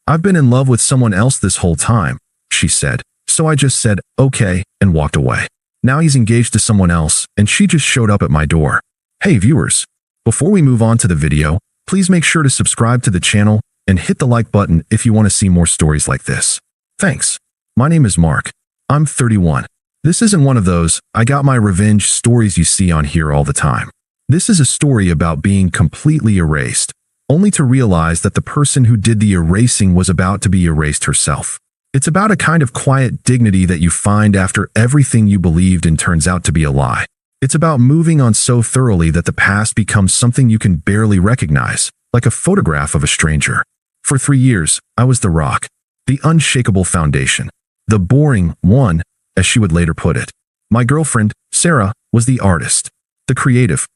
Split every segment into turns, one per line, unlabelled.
"I've been in love with someone else this whole time," she said. So I just said, "Okay," and walked away. Now he's engaged to someone else, and she just showed up at my door. Hey viewers, before we move on to the video, please make sure to subscribe to the channel and hit the like button if you want to see more stories like this. Thanks. My name is Mark. I'm 31. This isn't one of those "I got my revenge" stories you see on here all the time. This is a story about being completely erased, only to realize that the person who did the erasing was about to be erased herself. It's about a kind of quiet dignity that you find after everything you believed in turns out to be a lie. It's about moving on so thoroughly that the past becomes something you can barely recognize, like a photograph of a stranger. For 3 years, I was the rock, the unshakable foundation, the boring one, as she would later put it. My girlfriend, Sarah, was the artist, the creative.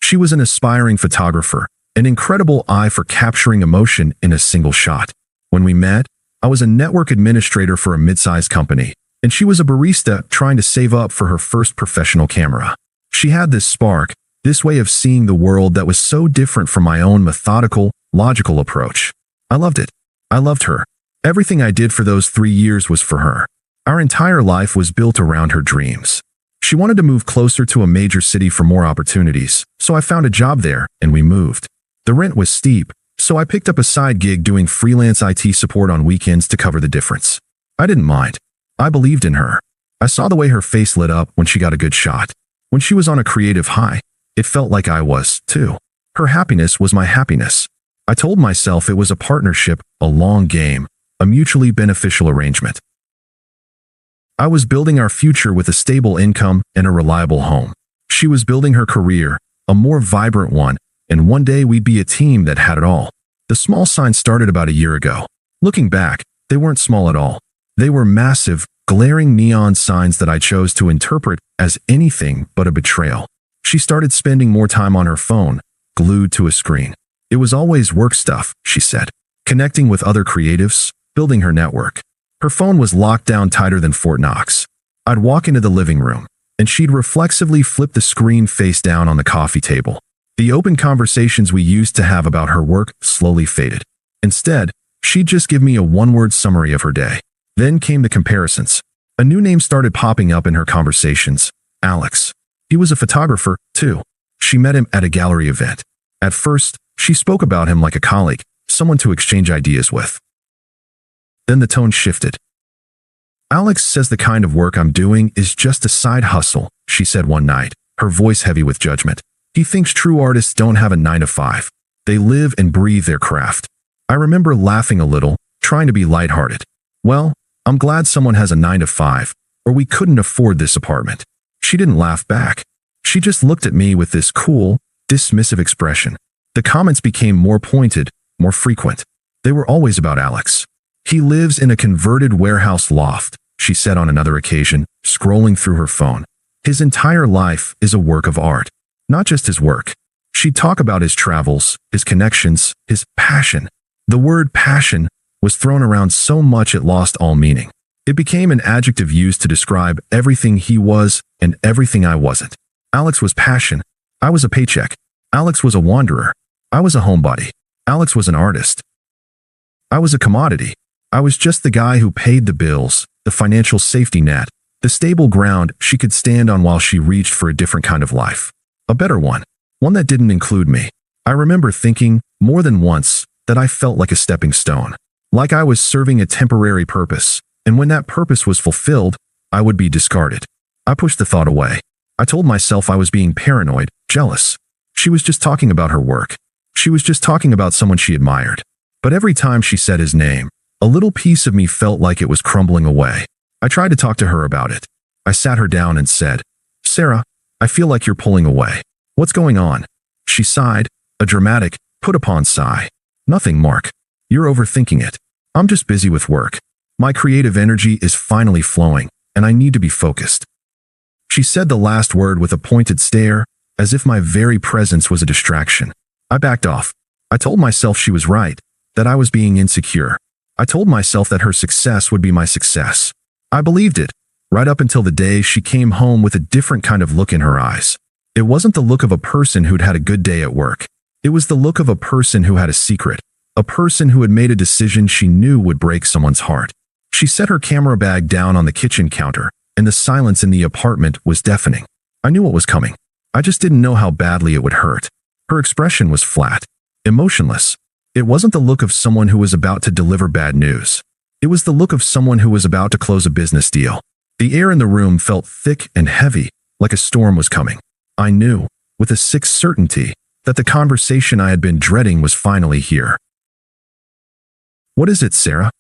She was an aspiring photographer, an incredible eye for capturing emotion in a single shot. When we met, I was a network administrator for a mid-sized company, and she was a barista trying to save up for her first professional camera. She had this spark, this way of seeing the world that was so different from my own methodical, logical approach. I loved it. I loved her. Everything I did for those 3 years was for her. Our entire life was built around her dreams. She wanted to move closer to a major city for more opportunities, so I found a job there, and we moved. The rent was steep, so I picked up a side gig doing freelance IT support on weekends to cover the difference. I didn't mind. I believed in her. I saw the way her face lit up when she got a good shot. When she was on a creative high, it felt like I was, too. Her happiness was my happiness. I told myself it was a partnership, a long game, a mutually beneficial arrangement. I was building our future with a stable income and a reliable home. She was building her career, a more vibrant one, and one day we'd be a team that had it all. The small signs started about a year ago. Looking back, they weren't small at all. They were massive, glaring neon signs that I chose to interpret as anything but a betrayal. She started spending more time on her phone, glued to a screen. It was always work stuff, she said. Connecting with other creatives, building her network. Her phone was locked down tighter than Fort Knox. I'd walk into the living room, and she'd reflexively flip the screen face down on the coffee table. The open conversations we used to have about her work slowly faded. Instead, she'd just give me a one-word summary of her day. Then came the comparisons. A new name started popping up in her conversations, Alex. He was a photographer, too. She met him at a gallery event. At first, she spoke about him like a colleague, someone to exchange ideas with. Then the tone shifted. "Alex says the kind of work I'm doing is just a side hustle," she said one night, her voice heavy with judgment. "He thinks true artists don't have a 9 to 5. They live and breathe their craft." I remember laughing a little, trying to be lighthearted. "Well, I'm glad someone has a 9 to 5, or we couldn't afford this apartment." She didn't laugh back. She just looked at me with this cool, dismissive expression. The comments became more pointed, more frequent. They were always about Alex. "He lives in a converted warehouse loft," she said on another occasion, scrolling through her phone. "His entire life is a work of art. Not just his work." She'd talk about his travels, his connections, his passion. The word passion was thrown around so much it lost all meaning. It became an adjective used to describe everything he was and everything I wasn't. Alex was passion. I was a paycheck. Alex was a wanderer. I was a homebody. Alex was an artist. I was a commodity. I was just the guy who paid the bills, the financial safety net, the stable ground she could stand on while she reached for a different kind of life. A better one. One that didn't include me. I remember thinking, more than once, that I felt like a stepping stone. Like I was serving a temporary purpose, and when that purpose was fulfilled, I would be discarded. I pushed the thought away. I told myself I was being paranoid, jealous. She was just talking about her work. She was just talking about someone she admired. But every time she said his name, a little piece of me felt like it was crumbling away. I tried to talk to her about it. I sat her down and said, "Sarah, I feel like you're pulling away. What's going on?" She sighed, a dramatic, put-upon sigh. "Nothing, Mark. You're overthinking it. I'm just busy with work. My creative energy is finally flowing, and I need to be focused." She said the last word with a pointed stare, as if my very presence was a distraction. I backed off. I told myself she was right, that I was being insecure. I told myself that her success would be my success. I believed it, right up until the day she came home with a different kind of look in her eyes. It wasn't the look of a person who'd had a good day at work. It was the look of a person who had a secret, A person who had made a decision she knew would break someone's heart. She set her camera bag down on the kitchen counter, and the silence in the apartment was deafening. I knew what was coming. I just didn't know how badly it would hurt. Her expression was flat, emotionless. It wasn't the look of someone who was about to deliver bad news. It was the look of someone who was about to close a business deal. The air in the room felt thick and heavy, like a storm was coming. I knew, with a sick certainty, that the conversation I had been dreading was finally here. "What is it, Sarah?"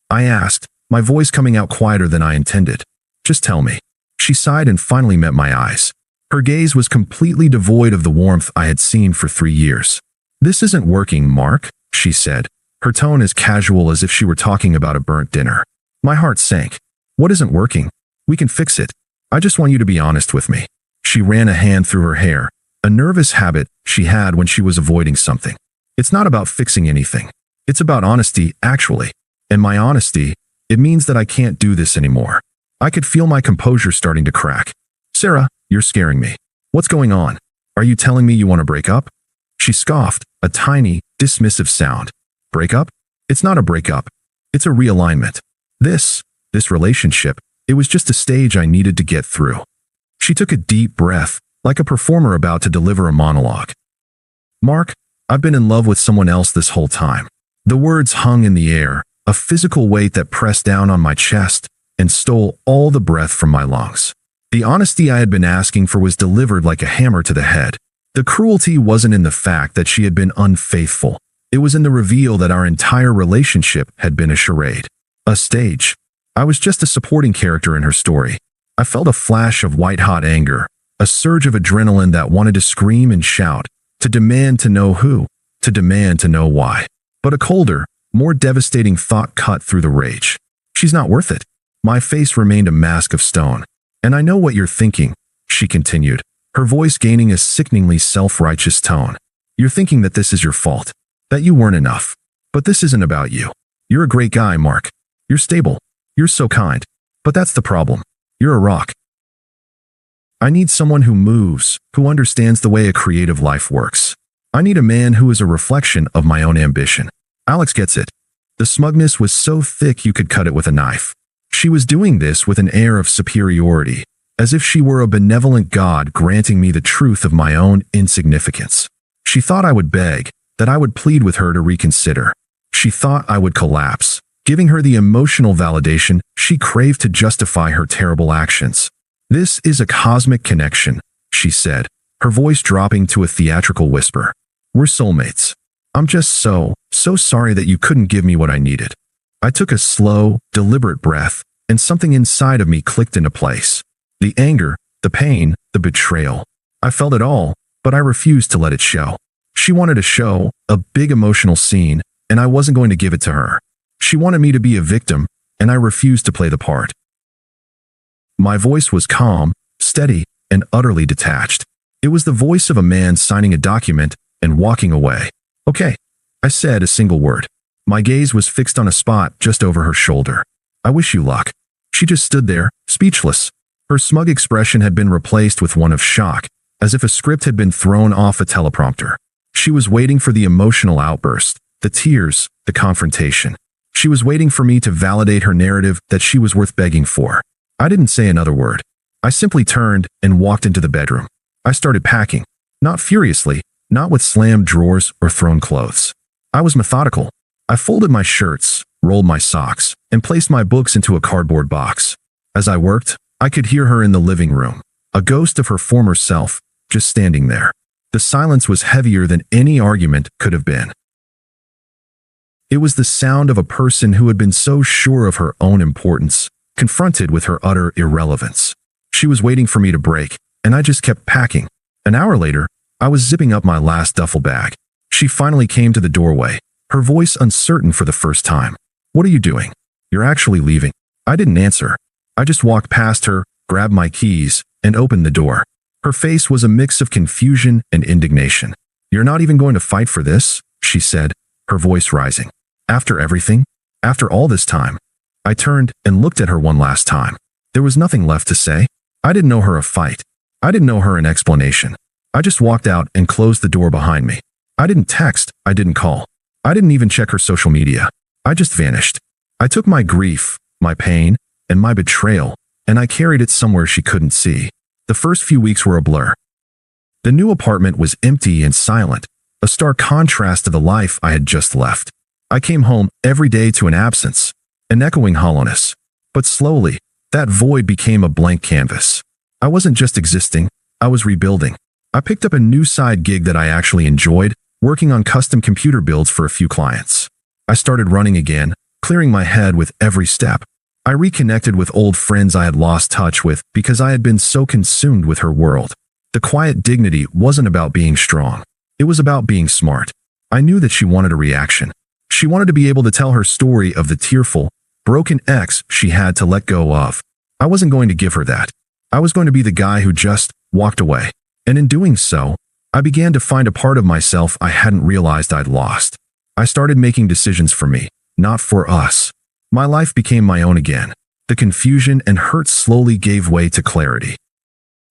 I asked, my voice coming out quieter than I intended. "Just tell me." She sighed and finally met my eyes. Her gaze was completely devoid of the warmth I had seen for 3 years. "This isn't working, Mark," she said, her tone as casual as if she were talking about a burnt dinner. My heart sank. "What isn't working? We can fix it. I just want you to be honest with me." She ran a hand through her hair, a nervous habit she had when she was avoiding something. "It's not about fixing anything. It's about honesty, actually. And my honesty, it means that I can't do this anymore." I could feel my composure starting to crack. "Sarah, you're scaring me. What's going on? Are you telling me you want to break up?" She scoffed, a tiny, dismissive sound. "Break up? It's not a breakup. It's a realignment. This relationship, it was just a stage I needed to get through." She took a deep breath, like a performer about to deliver a monologue. "Mark, I've been in love with someone else this whole time." The words hung in the air, a physical weight that pressed down on my chest and stole all the breath from my lungs. The honesty I had been asking for was delivered like a hammer to the head. The cruelty wasn't in the fact that she had been unfaithful. It was in the reveal that our entire relationship had been a charade, a stage. I was just a supporting character in her story. I felt a flash of white-hot anger, a surge of adrenaline that wanted to scream and shout, to demand to know who, to demand to know why. But a colder, more devastating thought cut through the rage. "She's not worth it." My face remained a mask of stone. "And I know what you're thinking," she continued, her voice gaining a sickeningly self-righteous tone. "You're thinking that this is your fault, that you weren't enough. But this isn't about you. You're a great guy, Mark. You're stable. You're so kind. But that's the problem. You're a rock. I need someone who moves, who understands the way a creative life works. I need a man who is a reflection of my own ambition." Alex gets it. The smugness was so thick you could cut it with a knife. She was doing this with an air of superiority, as if she were a benevolent god granting me the truth of my own insignificance. She thought I would beg, that I would plead with her to reconsider. She thought I would collapse, giving her the emotional validation she craved to justify her terrible actions. "This is a cosmic connection," she said, her voice dropping to a theatrical whisper. "We're soulmates. I'm just so sorry that you couldn't give me what I needed." I took a slow, deliberate breath, and something inside of me clicked into place. The anger, the pain, the betrayal. I felt it all, but I refused to let it show. She wanted a show, a big emotional scene, and I wasn't going to give it to her. She wanted me to be a victim, and I refused to play the part. My voice was calm, steady, and utterly detached. It was the voice of a man signing a document and walking away. "Okay," I said a single word. My gaze was fixed on a spot just over her shoulder. "I wish you luck." She just stood there, speechless. Her smug expression had been replaced with one of shock, as if a script had been thrown off a teleprompter. She was waiting for the emotional outburst, the tears, the confrontation. She was waiting for me to validate her narrative that she was worth begging for. I didn't say another word. I simply turned and walked into the bedroom. I started packing, not furiously, not with slammed drawers or thrown clothes. I was methodical. I folded my shirts, rolled my socks, and placed my books into a cardboard box. As I worked, I could hear her in the living room, a ghost of her former self, just standing there. The silence was heavier than any argument could have been. It was the sound of a person who had been so sure of her own importance, confronted with her utter irrelevance. She was waiting for me to break, and I just kept packing. An hour later, I was zipping up my last duffel bag. She finally came to the doorway, her voice uncertain for the first time. "What are you doing? You're actually leaving?" I didn't answer. I just walked past her, grabbed my keys, and opened the door. Her face was a mix of confusion and indignation. "You're not even going to fight for this?" she said, her voice rising. "After everything? After all this time?" I turned and looked at her one last time. There was nothing left to say. I didn't owe her a fight. I didn't owe her an explanation. I just walked out and closed the door behind me. I didn't text, I didn't call. I didn't even check her social media. I just vanished. I took my grief, my pain, and my betrayal, and I carried it somewhere she couldn't see. The first few weeks were a blur. The new apartment was empty and silent, a stark contrast to the life I had just left. I came home every day to an absence, an echoing hollowness. But slowly, that void became a blank canvas. I wasn't just existing, I was rebuilding. I picked up a new side gig that I actually enjoyed, working on custom computer builds for a few clients. I started running again, clearing my head with every step. I reconnected with old friends I had lost touch with because I had been so consumed with her world. The quiet dignity wasn't about being strong. It was about being smart. I knew that she wanted a reaction. She wanted to be able to tell her story of the tearful, broken ex she had to let go of. I wasn't going to give her that. I was going to be the guy who just walked away. And in doing so, I began to find a part of myself I hadn't realized I'd lost. I started making decisions for me, not for us. My life became my own again. The confusion and hurt slowly gave way to clarity.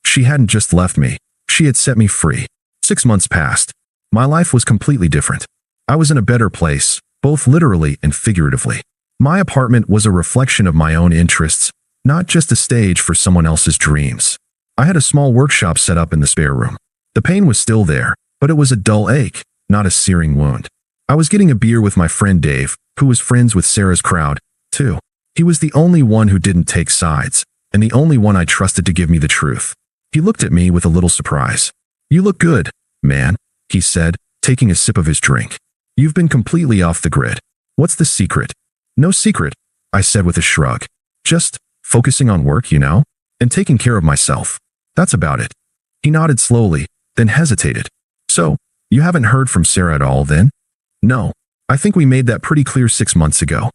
She hadn't just left me, she had set me free. 6 months passed. My life was completely different. I was in a better place, both literally and figuratively. My apartment was a reflection of my own interests, not just a stage for someone else's dreams. I had a small workshop set up in the spare room. The pain was still there, but it was a dull ache, not a searing wound. I was getting a beer with my friend Dave, who was friends with Sarah's crowd, too. He was the only one who didn't take sides, and the only one I trusted to give me the truth. He looked at me with a little surprise. "You look good, man," he said, taking a sip of his drink. "You've been completely off the grid. What's the secret?" "No secret," I said with a shrug. "Just focusing on work, you know, and taking care of myself. That's about it." He nodded slowly, then hesitated. "So, you haven't heard from Sarah at all then?" "No. I think we made that pretty clear 6 months ago."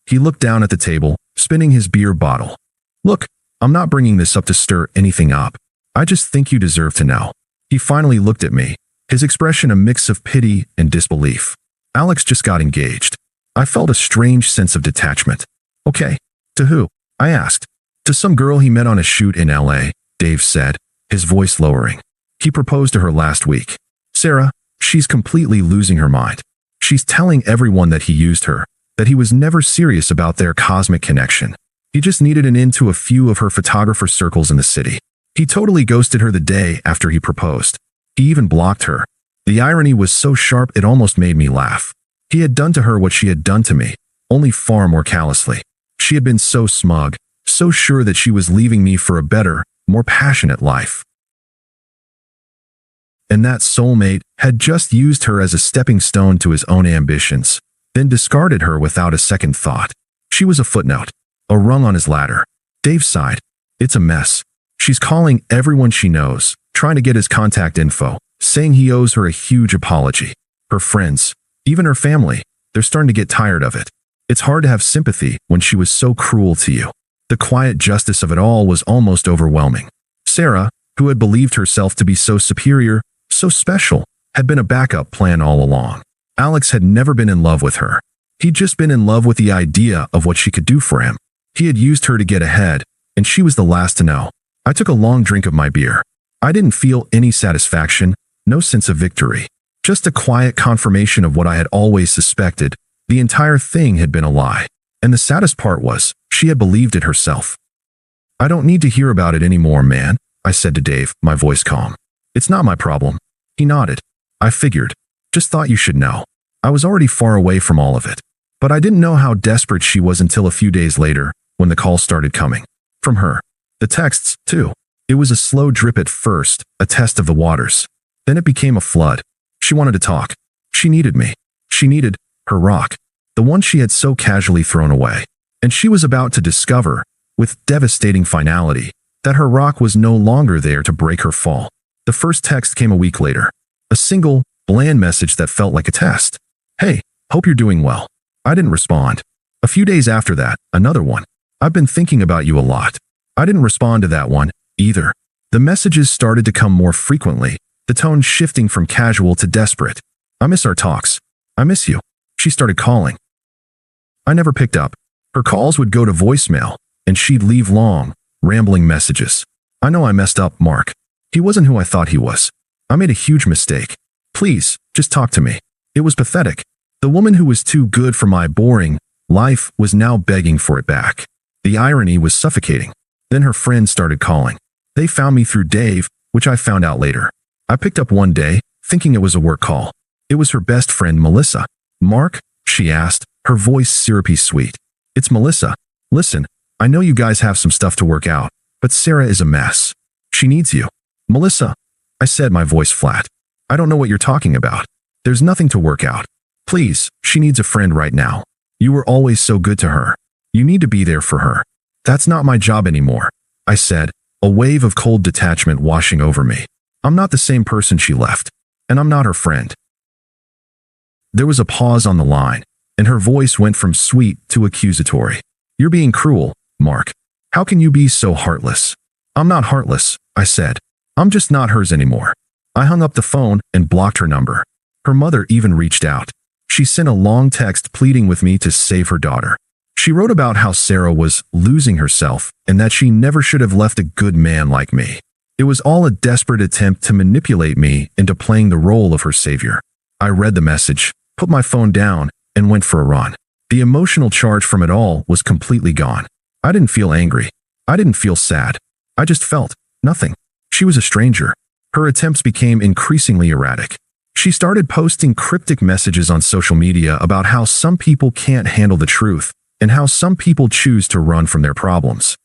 He looked down at the table, spinning his beer bottle. "Look, I'm not bringing this up to stir anything up. I just think you deserve to know." He finally looked at me, his expression a mix of pity and disbelief. "Alex just got engaged." I felt a strange sense of detachment. "Okay. To who?" I asked. "To some girl he met on a shoot in LA, Dave said, his voice lowering. "He proposed to her last week. Sarah, she's completely losing her mind. She's telling everyone that he used her, that he was never serious about their cosmic connection. He just needed an in to a few of her photographer circles in the city. He totally ghosted her the day after he proposed. He even blocked her. The irony was so sharp it almost made me laugh. He had done to her what she had done to me, only far more callously. She had been so smug, so sure that she was leaving me for a better, more passionate life. And that soulmate had just used her as a stepping stone to his own ambitions, then discarded her without a second thought. She was a footnote, a rung on his ladder. Dave sighed. "It's a mess. She's calling everyone she knows, trying to get his contact info, saying he owes her a huge apology. Her friends, even her family, they're starting to get tired of it. It's hard to have sympathy when she was so cruel to you." The quiet justice of it all was almost overwhelming. Sarah, who had believed herself to be so superior, so special, had been a backup plan all along. Alex had never been in love with her. He'd just been in love with the idea of what she could do for him. He had used her to get ahead, and she was the last to know. I took a long drink of my beer. I didn't feel any satisfaction, no sense of victory. Just a quiet confirmation of what I had always suspected. The entire thing had been a lie. And the saddest part was, she had believed it herself. "I don't need to hear about it anymore, man," I said to Dave, my voice calm. "It's not my problem." He nodded. "I figured. Just thought you should know." I was already far away from all of it. But I didn't know how desperate she was until a few days later, when the calls started coming. From her. The texts, too. It was a slow drip at first, a test of the waters. Then it became a flood. She wanted to talk. She needed me. She needed her rock, the one she had so casually thrown away. And she was about to discover, with devastating finality, that her rock was no longer there to break her fall. The first text came a week later. A single, bland message that felt like a test. "Hey, hope you're doing well." I didn't respond. A few days after that, another one. "I've been thinking about you a lot." I didn't respond to that one, either. The messages started to come more frequently, the tone shifting from casual to desperate. "I miss our talks. I miss you." She started calling. I never picked up. Her calls would go to voicemail, and she'd leave long, rambling messages. "I know I messed up, Mark. He wasn't who I thought he was. I made a huge mistake. Please, just talk to me." It was pathetic. The woman who was too good for my boring life was now begging for it back. The irony was suffocating. Then her friends started calling. They found me through Dave, which I found out later. I picked up one day, thinking it was a work call. It was her best friend, Melissa. "Mark?" she asked, her voice syrupy sweet. "It's Melissa. Listen, I know you guys have some stuff to work out, but Sarah is a mess. She needs you." "Melissa," I said, my voice flat. "I don't know what you're talking about. There's nothing to work out. Please, she needs a friend right now. You were always so good to her. You need to be there for her." "That's not my job anymore," I said, a wave of cold detachment washing over me. "I'm not the same person she left, and I'm not her friend." There was a pause on the line, and her voice went from sweet to accusatory. "You're being cruel, Mark. How can you be so heartless?" "I'm not heartless," I said. "I'm just not hers anymore." I hung up the phone and blocked her number. Her mother even reached out. She sent a long text pleading with me to save her daughter. She wrote about how Sarah was losing herself and that she never should have left a good man like me. It was all a desperate attempt to manipulate me into playing the role of her savior. I read the message, put my phone down, and went for a run. The emotional charge from it all was completely gone. I didn't feel angry. I didn't feel sad. I just felt nothing. She was a stranger. Her attempts became increasingly erratic. She started posting cryptic messages on social media about how some people can't handle the truth and how some people choose to run from their problems.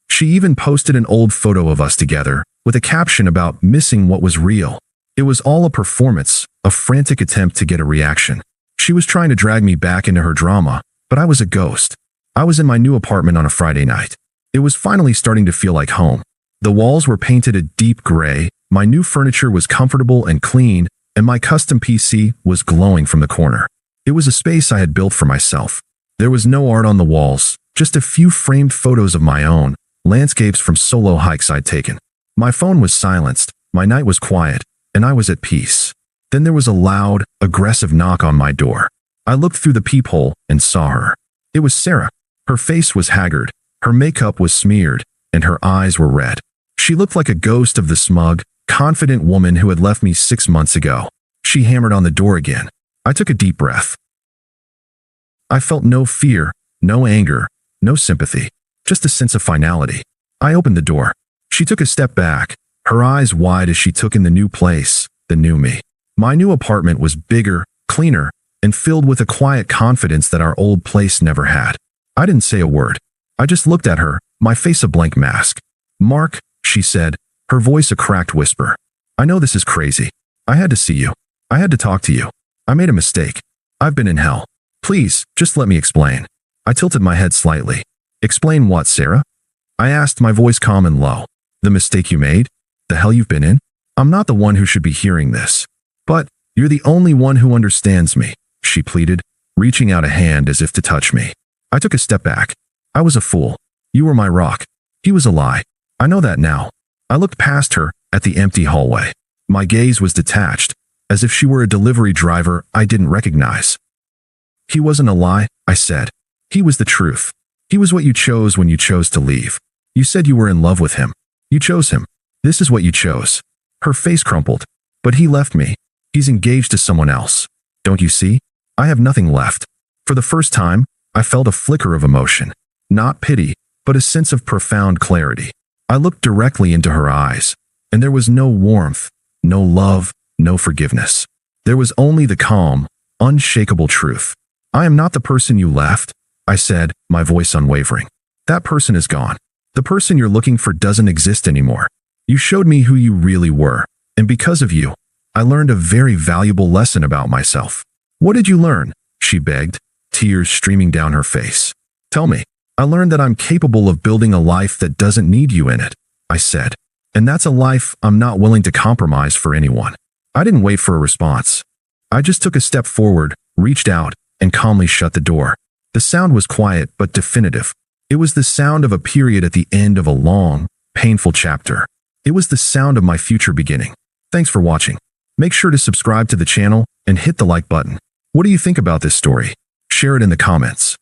She even posted an old photo of us together with a caption about missing what was real. It was all a performance, a frantic attempt to get a reaction. She was trying to drag me back into her drama, but I was a ghost. I was in my new apartment on a Friday night. It was finally starting to feel like home. The walls were painted a deep gray, my new furniture was comfortable and clean, and my custom PC was glowing from the corner. It was a space I had built for myself. There was no art on the walls, just a few framed photos of my own, landscapes from solo hikes I'd taken. My phone was silenced, my night was quiet, and I was at peace. Then there was a loud, aggressive knock on my door. I looked through the peephole and saw her. It was Sarah. Her face was haggard, her makeup was smeared, and her eyes were red. She looked like a ghost of the smug, confident woman who had left me 6 months ago. She hammered on the door again. I took a deep breath. I felt no fear, no anger, no sympathy, just a sense of finality. I opened the door. She took a step back, her eyes wide as she took in the new place, the new me. My new apartment was bigger, cleaner, and filled with a quiet confidence that our old place never had. I didn't say a word. I just looked at her, my face a blank mask. "Mark," she said, her voice a cracked whisper. "I know this is crazy. I had to see you. I had to talk to you. I made a mistake. I've been in hell. Please, just let me explain." I tilted my head slightly. "Explain what, Sarah?" I asked, my voice calm and low. "The mistake you made? The hell you've been in? I'm not the one who should be hearing this. But you're the only one who understands me," she pleaded, reaching out a hand as if to touch me. I took a step back. "I was a fool. You were my rock. He was a lie. I know that now." I looked past her at the empty hallway. My gaze was detached, as if she were a delivery driver I didn't recognize. "He wasn't a lie," I said. "He was the truth. He was what you chose when you chose to leave. You said you were in love with him. You chose him. This is what you chose." Her face crumpled. "But he left me. He's engaged to someone else. Don't you see? I have nothing left." For the first time, I felt a flicker of emotion. Not pity, but a sense of profound clarity. I looked directly into her eyes, and there was no warmth, no love, no forgiveness. There was only the calm, unshakable truth. "I am not the person you left," I said, my voice unwavering. "That person is gone. The person you're looking for doesn't exist anymore. You showed me who you really were, and because of you, I learned a very valuable lesson about myself." "What did you learn?" she begged, tears streaming down her face. "Tell me." "I learned that I'm capable of building a life that doesn't need you in it," I said. "And that's a life I'm not willing to compromise for anyone." I didn't wait for a response. I just took a step forward, reached out, and calmly shut the door. The sound was quiet but definitive. It was the sound of a period at the end of a long, painful chapter. It was the sound of my future beginning. Thanks for watching. Make sure to subscribe to the channel and hit the like button. What do you think about this story? Share it in the comments.